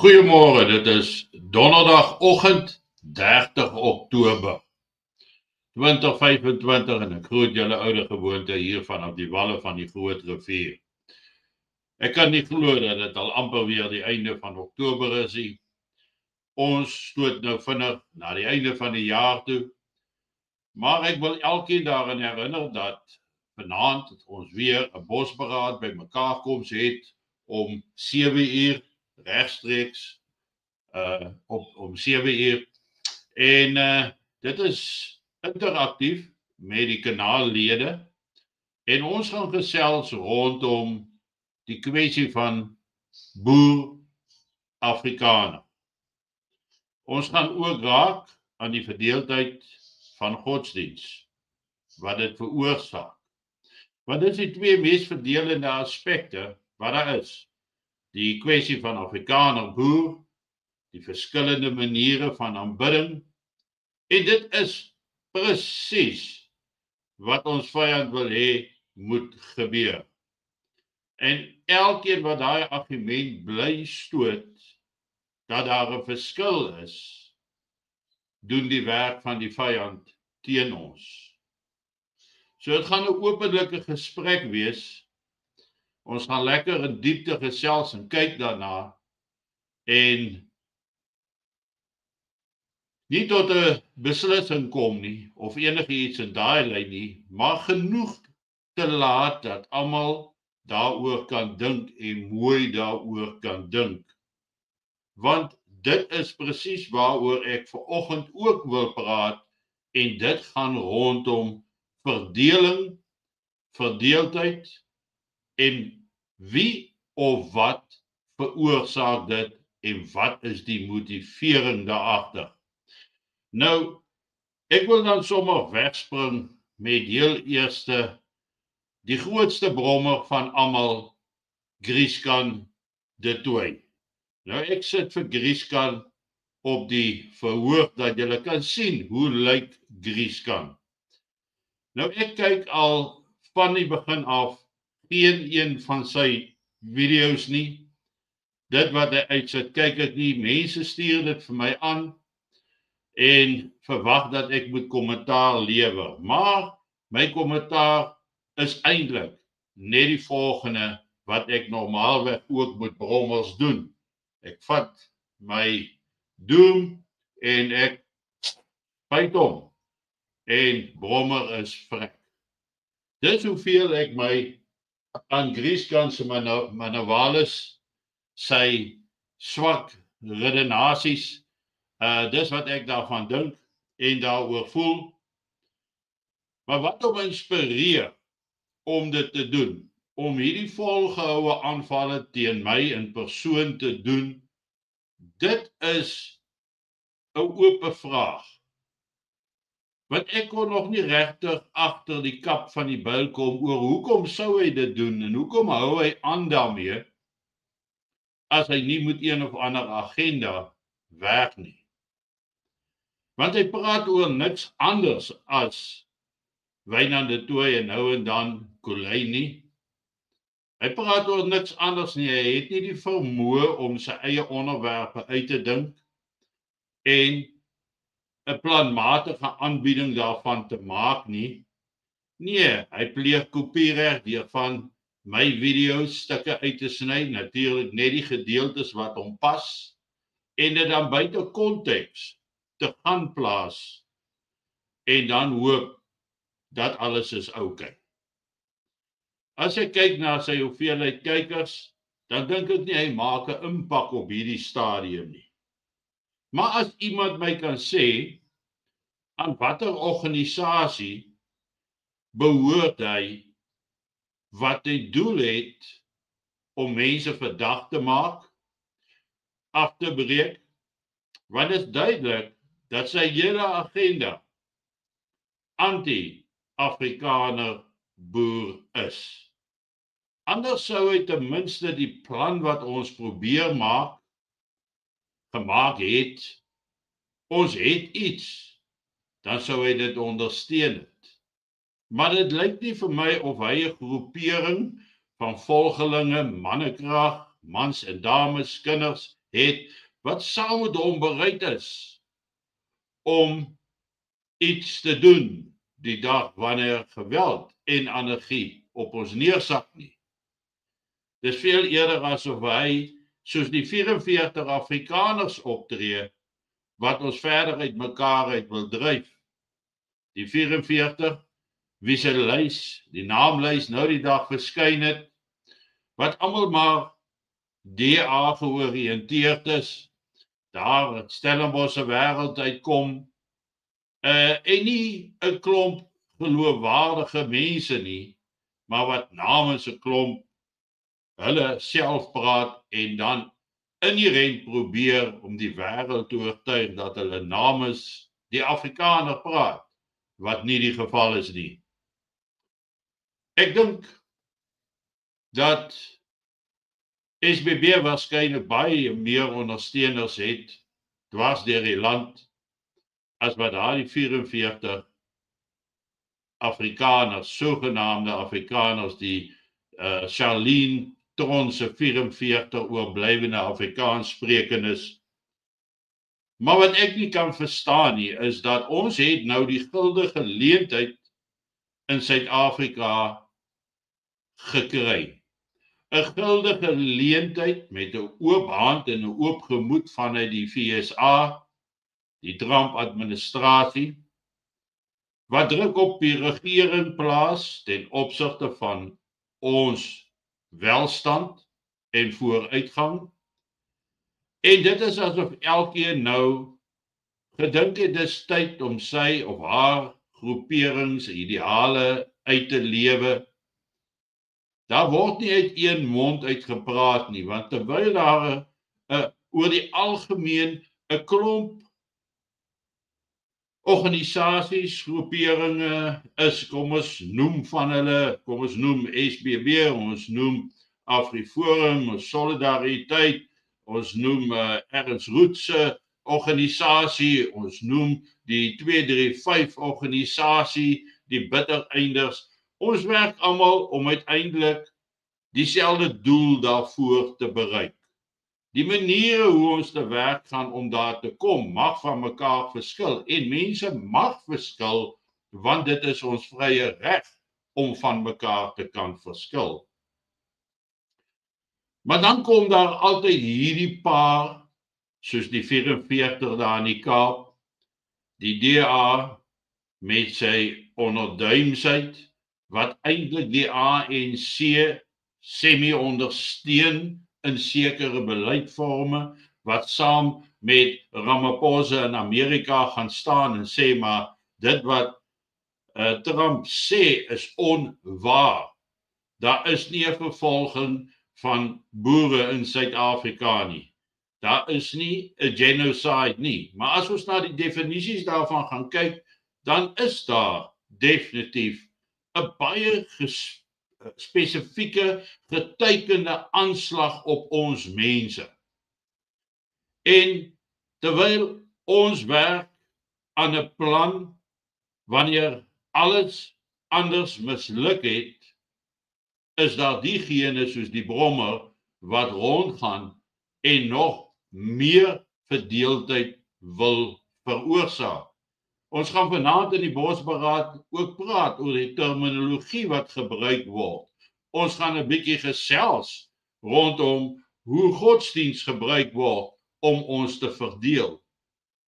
Goeiemôre, dit is donderdagoggend 30 Oktober 2025 en ek groet julle oude gewoonte hier vanaf die walle van die Groot Rivier. Ek kan nie glo dat dit al amper weer die einde van Oktober is nie. Ons stoot nou vinnig na die einde van die jaar toe. Maar ek wil elkeen daaraan herinner dat vanaand ons weer 'n bosberaad by mekaar koms het om 7 uur regstreeks om 7 uur. En dit is interaktief met die kanaallede. En ons gaan gesels rondom die kwessie van boer Afrikaner. Ons gaan ook raak aan die verdeeldheid van godsdiens, wat dit veroorsaak. Want dit is die twee mees verdelende aspekte wat daar is. Die kwessie van Afrikaner boer, die verskillende maniere van aanbidding, en dit is presies wat ons vyand wil hê moet gebeur. En elkeen wat daai argument bly stoot, dat daar 'n verskil is, doen die werk van die vyand teen ons. So dit gaan 'n openlike gesprek wees. Ons gaan lekker in diepte gesels en kyk daarna, en nie tot 'n beslissing kom nie, of enigiets in daai lyn nie, maar genoeg te laat dat almal daaroor kan dink en mooi daaroor kan dink. Want dit is presies waaroor ek vanoggend ook wil praat, en dit gaan rondom verdeling, verdeeldheid, en wie of wat veroorsaak dit, en wat is die motivering daagter. Nou, ek wil dan sommer wegspring met heel eerste, die grootste brommer van almal, Grieskan de Tooy. Nou, ek sit vir Grieskan op die verhoog, dat julle kan sien hoe lyk Grieskan. Nou, ek kyk al van die begin af geen een van sy video's nie. Dit wat hy uitsit, kyk ek nie. Mense stuur dit vir my aan en verwag dat ek moet kommentaar lewer. Maar my kommentaar is eintlik net die volgende wat ek normaalweg ook met brommers doen. Ek vat my doem en ek byt hom, en brommer is vrek. Dis hoeveel ek my aan Grieskan se manewales, sy swak redenasies, dis wat ek daarvan dink en daaroor voel. Maar wat hom inspireer om dit te doen, om hierdie volgehoue aanvalle teen my in persoon te doen, dit is 'n oop vraag. Want ek kon nog nie regtig agter die kap van die byl kom oor hoekom sou hy dit doen en hoekom hou hy aan daarmee as hy nie met een of ander agenda werk nie. Want hy praat oor niks anders as Wynand de Tooy en nou en dan Kolei nie. Hy praat oor niks anders nie. Hy het nie die vermoë om sy eie onderwerpe uit te dink en 'n planmatige aanbieding daarvan te maak nie. Nee, hy pleeg kopiereg deur van my video's stukke uit te sny, natuurlik net die gedeeltes wat hom pas, en dit dan buite konteks te gaan plaas, en dan hoop dat alles is oukei. As ek kyk na sy hoeveelheid kykers, dan dink ek nie hy maak 'n impak op hierdie stadium nie. Maar as iemand my kan sê, aan watter organisasie behoort hy, wat hy doel het om mense verdag te maak, af te breek, want dit is duidelik dat sy hele agenda anti-Afrikaner boer is. Anders sou hy ten minste die plan wat ons probeer gemaak het, ons het iets, dan sou hy dit ondersteun het. Maar dit lyk nie vir my of hy 'n groepering van volgelinge, mannekrag, mans en dames, kinders het, wat saam met hom bereid is om iets te doen die dag wanneer geweld en anargie op ons neersak nie. Dis veel eerder asof hy, soos die 44 Afrikaners optree, wat ons verder uit mekaar uit wil dryf. Die 44, wie se lys, die naamlys nou die dag verskyn het, wat almal maar DA georiënteerd is, daar het Stellenbosch se wêreld uitkom, en nie 'n klomp geloofwaardige mense nie, maar wat namens 'n klomp hulle self praat en dan inherent probeer om die wêreld te oortuig dat hulle namens die Afrikaner praat, wat nie die geval is nie. Ek dink dat SBB waarskynlik baie meer ondersteuners het dwars deur die land as wat daardie 44 Afrikaners, sogenaamde Afrikaners, die Charlene Tron se 44 oorblywende Afrikaans sprekendes. Maar wat ek nie kan verstaan nie, is dat ons het nou die guldige geleentheid in Suid-Afrika gekry. 'n guldige geleentheid met 'n oop hand en 'n oop gemoed vanuit die FSA, die Trump-administrasie, wat druk op die regering plaas ten opsigte van ons welstand en vooruitgang. En dit is asof elkeen nou gedink het dis tyd om sy of haar groeperings, ideale uit te lewe. Daar word nie uit een mond uitgepraat nie, want terwyl daar oor die algemeen 'n klomp organisasies, groeperinge is, kom ons noem van hulle, kom ons noem SBB, ons noem AfriForum, ons Solidariteit, ons noem Ernst Roet se organisasie, ons noem die 235 organisasie, die Bittereinders. Ons werk almal om uiteindelik dieselfde doel daarvoor te bereik. Die maniere hoe ons te werk gaan om daar te kom, mag van mekaar verskil. En mense mag verskil, want dit is ons vrye reg om van mekaar te kan verskil. Maar dan kom daar altyd hierdie paar, soos die 44 daar in die Kaap, die DA met sy onderduimsheid, wat eintlik die ANC semi-ondersteun in sekere beleidvorme, wat saam met Ramaphosa in Amerika gaan staan en sê, maar dit wat Trump sê is onwaar. Daar is nie 'n vervolging van boere in Suid-Afrika nie. Daar is nie 'n genocide nie. Maar as ons na die definisies daarvan gaan kyk, dan is daar definitief 'n baie spesifieke getekende aanslag op ons mense. En terwyl ons werk aan 'n plan, wanneer alles anders misluk het, is daar diegene soos die brommer wat rondgaan en nog meer verdeeldheid wil veroorsaak. Ons gaan vanaand in die Bosberaad ook praat oor die terminologie wat gebruik word. Ons gaan 'n bietjie gesels rondom hoe godsdiens gebruik word om ons te verdeel.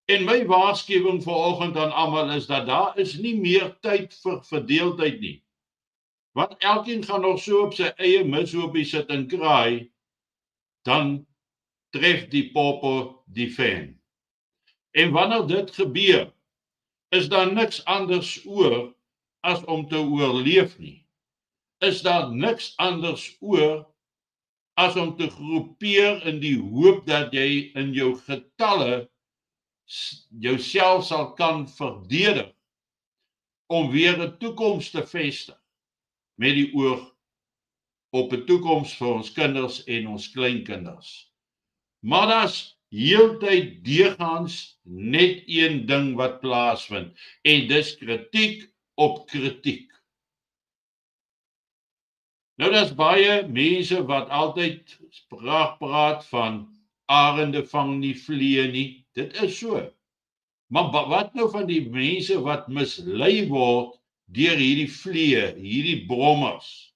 En my waarskuwing vanoggend aan almal is dat daar is nie meer tyd vir verdeeldheid nie. Want elkeen gaan nog so op sy eie mishoopie sit en kraai, dan tref die popo die ven. En wanneer dit gebeur, is daar niks anders oor as om te oorleef nie. Is daar niks anders oor as om te groepeer in die hoop dat jy in jou getalle jouself sal kan verdedig om weer 'n toekoms te vestig met die oog op 'n toekoms vir ons kinders en ons kleinkinders. Maar daar's heeltyd deurgaans net een ding wat plaasvind, en dis kritiek op kritiek. Nou daar's baie mense wat altyd praat van arende vang nie vliee nie. Dit is so. Maar wat nou van die mense wat mislei word deur hierdie vliee, hierdie brommers,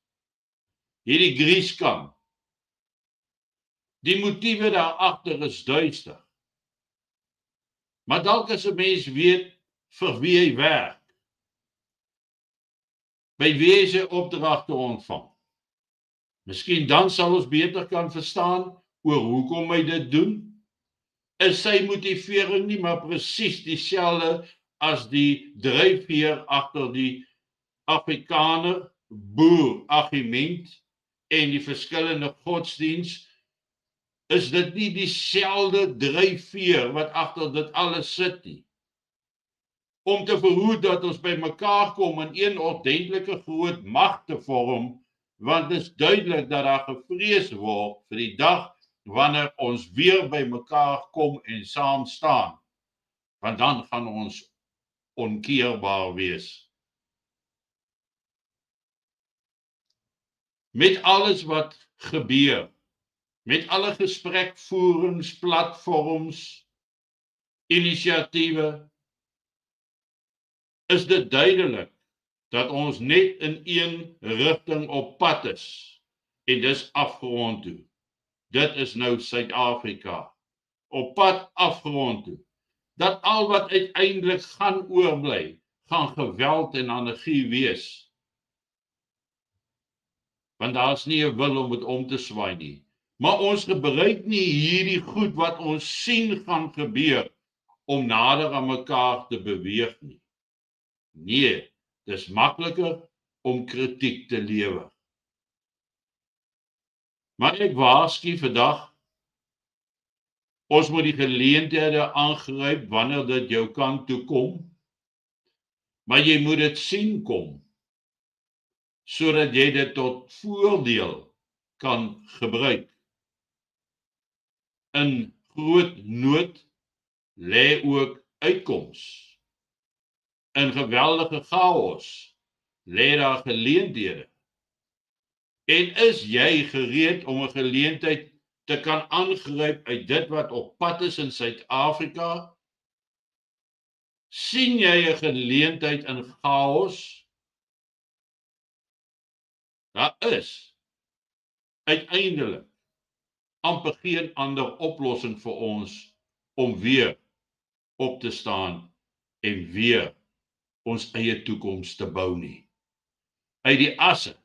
hierdie grieskan? Die motiewe daar agter is duister. Maar dalk as 'n mens weet vir wie hy werk, by wie hy sy opdragte ontvang, miskien dan sal ons beter kan verstaan oor hoekom hy dit doen. Is sy motivering nie maar presies dieselfde as die dryfveer agter die Afrikaner boer argument en die verskillende godsdiens? Is dit nie dieselfde dryfveer wat agter dit alles sit nie? Om te verhoed dat ons by mekaar kom in een ordentlike groot mag te vorm, want dit is duidelik dat daar gevrees word vir die dag wanneer ons weer by mekaar kom en saam staan, want dan gaan ons onkeerbaar wees. Met alles wat gebeur, met alle gesprekvoerings, platforms, inisiatiewe, is dit duidelik dat ons net in een rigting op pad is, en dis afgrond toe. Dit is nou Suid-Afrika, op pad afgrond toe. Dat al wat uiteindelik gaan oorbly, gaan geweld en anargie wees. Want daar is nie 'n wil om dit om te swaai nie. Maar ons gebruik nie hierdie goed wat ons sien gaan gebeur, om nader aan mekaar te beweeg nie. Nee, dis makliker om kritiek te lewer. Maar ek waarsku vandag, ons moet die geleenthede aangryp wanneer dit jou kant toe kom, maar jy moet dit sien kom, sodat jy dit tot voordeel kan gebruik. In groot nood lê ook uitkoms. In geweldige chaos lê daar geleenthede. En is jy gereed om 'n geleentheid te kan aangryp uit dit wat op pad is in Suid-Afrika? Sien jy 'n geleentheid in chaos? Daar is uiteindelik amper geen ander oplossing vir ons om weer op te staan en weer ons eie toekoms te bou nie. Uit die asse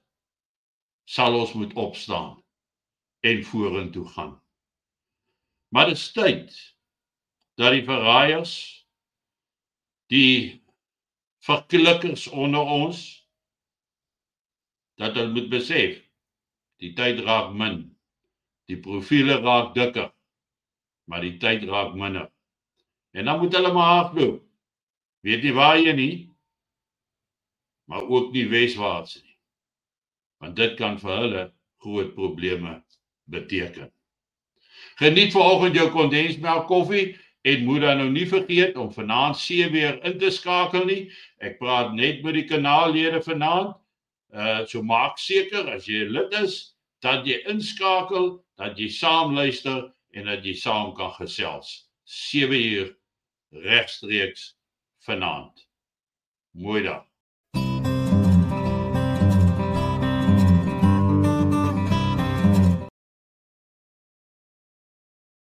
sal ons moet opstaan en vorentoe gaan. Maar dit is tyd dat die verraaiers, die verklikkers onder ons, dat hulle moet besef, die tyd raak min, die profiele raak dikker, maar die tyd raak minder. En dan moet hulle maar hardloop, weet nie waar jy nie, maar ook nie weswaarts nie, want dit kan vir hulle groot probleme beteken. Geniet vanoggend jou kondensmelk koffie en moet dan nou nie vergeet om vanaand 7 weer in te skakel nie. Ek praat net met die kanaallede vanaand. So maak seker as jy lid is dat jy inskakel, dat jy saam luister en dat jy saam kan gesels. 7 uur regstreeks vanaand. Mooi dag.